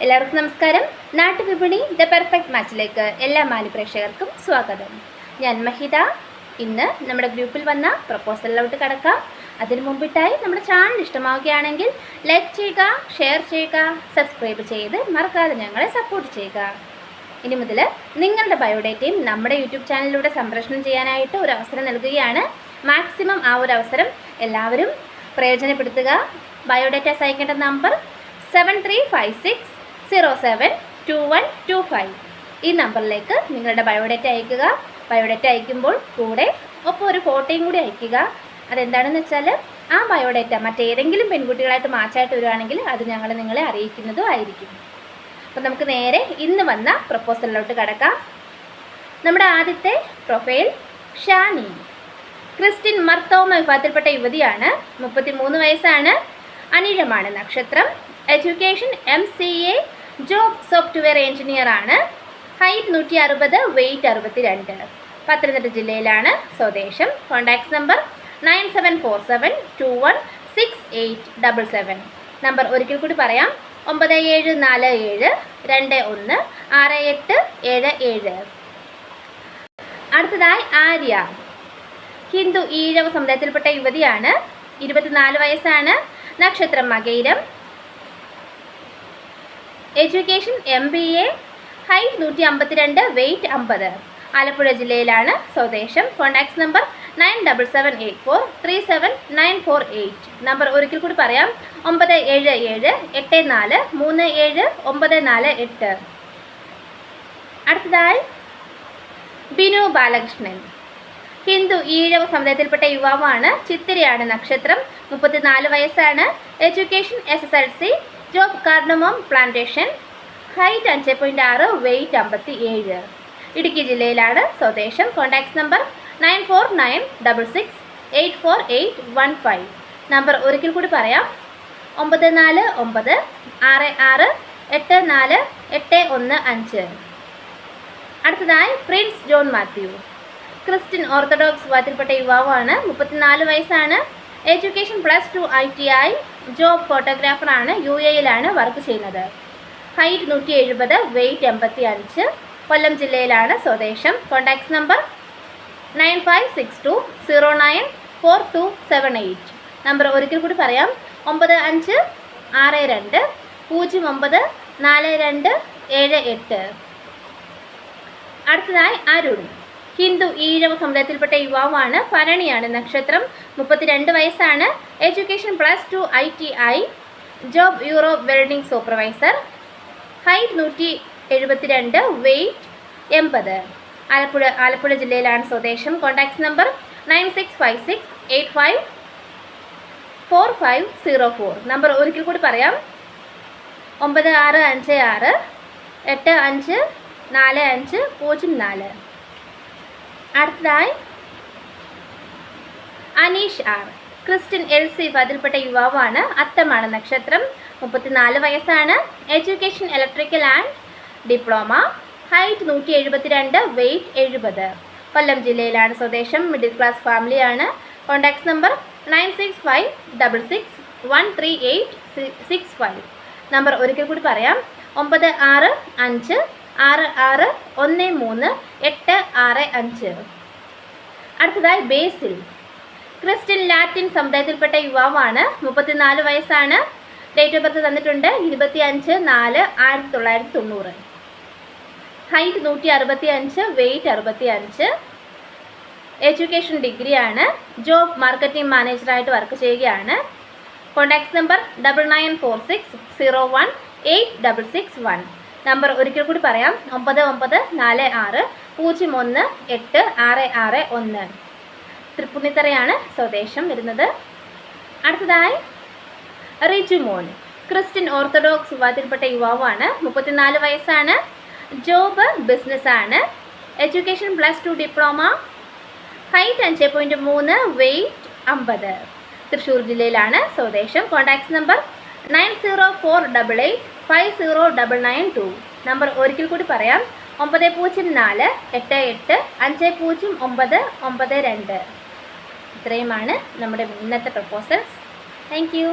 എല്ലാവർക്കും നമസ്കാരം. നാട്ടുവിപണി the perfect മാച്ചിലേക്ക് എല്ലാ മാന്യപ്രേക്ഷകർക്കും സ്വാഗതം. ഞാൻ മഹിത. ഇന്ന് നമ്മുടെ ഗ്രൂപ്പിൽ വന്ന പ്രപ്പോസലിലോട്ട് കടക്കാം. അതിനു മുമ്പിട്ടായി നമ്മുടെ ചാനൽ ഇഷ്ടമാവുകയാണെങ്കിൽ ലൈക്ക് ചെയ്യുക, ഷെയർ ചെയ്യുക, സബ്സ്ക്രൈബ് ചെയ്ത് മറക്കാതെ ഞങ്ങളെ സപ്പോർട്ട് ചെയ്യുക. ഇനി മുതൽ നിങ്ങളുടെ ബയോഡേറ്റയും നമ്മുടെ യൂട്യൂബ് ചാനലിലൂടെ സംപ്രേഷണം ചെയ്യാനായിട്ട് ഒരു അവസരം നൽകുകയാണ്. മാക്സിമം ആ ഒരു അവസരം എല്ലാവരും പ്രയോജനപ്പെടുത്തുക. ബയോഡേറ്റ അയക്കേണ്ട നമ്പർ 7356072125. ഈ നമ്പറിലേക്ക് നിങ്ങളുടെ ബയോഡേറ്റ അയക്കുക. ബയോഡേറ്റ അയക്കുമ്പോൾ കൂടെ ഒപ്പം ഒരു ഫോട്ടോയും കൂടി അയക്കുക. അതെന്താണെന്ന് വെച്ചാൽ ആ ബയോഡേറ്റ മറ്റേതെങ്കിലും പെൺകുട്ടികളായിട്ട് മാച്ചായിട്ട് വരുവാണെങ്കിൽ അത് ഞങ്ങൾ നിങ്ങളെ അറിയിക്കുന്നതും ആയിരിക്കും. അപ്പോൾ നമുക്ക് നേരെ ഇന്ന് വന്ന പ്രപ്പോസലിലോട്ട് കടക്കാം. നമ്മുടെ ആദ്യത്തെ പ്രൊഫൈൽ ഷാനി. ക്രിസ്ത്യൻ മർത്തോമ വിഭാഗത്തിൽപ്പെട്ട യുവതിയാണ്. 33 വയസ്സാണ്. അനിഴമാണ് നക്ഷത്രം. Education MCA, job software engineer ആണ്. Height 160, weight 62. പത്തനംതിട്ട ജില്ലയിലാണ് സ്വദേശം. Contact number 9747216877. നമ്പർ ഒരിക്കൽ കൂടി പറയാം, 9747216877. അടുത്തതായി ആര്യ. ഹിന്ദു ഈഴവ സമുദായത്തിൽപ്പെട്ട യുവതിയാണ്. 24 വയസ്സാണ്. നക്ഷത്രം മകയിരം. Education MBA, height 152, weight 50. Alappuzha ജില്ലയിലാണ് സ്വദേശം. Contact number 9778437948. നമ്പർ ഒരിക്കൽ കൂടി പറയാം, 9778437948. അടുത്തതായി ബിനു ബാലകൃഷ്ണൻ. ഹിന്ദു ഈഴവ സമുദായത്തിൽപ്പെട്ട യുവാവാണ്. ചിത്തിരയാണ് നക്ഷത്രം. 34 വയസ്സാണ്. Education SSLC, job cardamom plantation. Height 5.6, weight 57. Idukki ജില്ലയിലാണ് സ്വദേശം. Contact number 9496684815. നമ്പർ ഒരിക്കൽ കൂടി പറയാം, 9496684815. അടുത്തതായി പ്രിൻസ് ജോൺ മാത്യു. ക്രിസ്ത്യൻ ഓർത്തഡോക്സ് വിഭാഗത്തിൽപ്പെട്ട യുവാവാണ്. 34 വയസ്സാണ്. എഡ്യൂക്കേഷൻ +2 ITI, ജോബ് ഫോട്ടോഗ്രാഫറാണ്. UAEയിലാണ് വർക്ക് ചെയ്യുന്നത്. Height 170, weight 85. കൊല്ലം ജില്ലയിലാണ് സ്വദേശം. Contact number 9562094278. നമ്പർ ഒരിക്കൽ കൂടി പറയാം, 9562094278. അടുത്തതായി അരുൺ. ഹിന്ദു ഈഴവ സമുദായത്തിൽപ്പെട്ട യുവാവാണ്. ഭരണിയാണ് നക്ഷത്രം. 32 വയസ്സാണ്. Education +2 ITI, job Europe welding supervisor. Height 172, weight 80. Alappuzha ജില്ലയിലാണ് സ്വദേശം. Contact number 9656854504. നമ്പർ ഒരിക്കൽ കൂടി പറയാം, 9656854504. അടുത്തതായി അനീഷ് R. ക്രിസ്ത്യൻ LC വിഭാഗത്തിൽപ്പെട്ട യുവാവാണ്. അത്തമാണ് നക്ഷത്രം. 34 വയസ്സാണ്. Education electrical and diploma. Height 172, weight 70. Kollam ജില്ലയിലാണ് സ്വദേശം. മിഡിൽ ക്ലാസ് ഫാമിലിയാണ്. Contact number 9656138665. നമ്പർ ഒരിക്കൽ കൂടി പറയാം, 9656138665. അടുത്തതായി ബേസിൽ. ക്രിസ്ത്യൻ ലാറ്റിൻ സമുദായത്തിൽപ്പെട്ട യുവാവാണ്. 34 വയസ്സാണ്. ഡേറ്റ് ഓഫ് ബർത്ത് തന്നിട്ടുണ്ട് 25/4/1990. Height 165, weight 65. എഡ്യൂക്കേഷൻ ഡിഗ്രിയാണ്. ജോബ് മാർക്കറ്റിംഗ് മാനേജറായിട്ട് വർക്ക് ചെയ്യുകയാണ്. Contact number 9946018661. നമ്പർ ഒരിക്കൽ കൂടി പറയാം, 9946018661. തൃപ്പൂണിത്തറയാണ് സ്വദേശം വരുന്നത്. അടുത്തതായി റിജുമോൻ. ക്രിസ്ത്യൻ ഓർത്തഡോക്സ് വിഭാഗത്തിൽപ്പെട്ട യുവാവാണ്. 34 വയസ്സാണ്. ജോബ് ബിസിനസ്സാണ്. Education +2 diploma. Height 5.3, weight 50. Thrissur ജില്ലയിലാണ് സ്വദേശം. Contact number 9048850992. നമ്പർ ഒരിക്കൽ കൂടി പറയാം, 9048850992. ഇത്രയുമാണ് നമ്മുടെ ഇന്നത്തെ പ്രപ്പോസൽസ്. Thank you.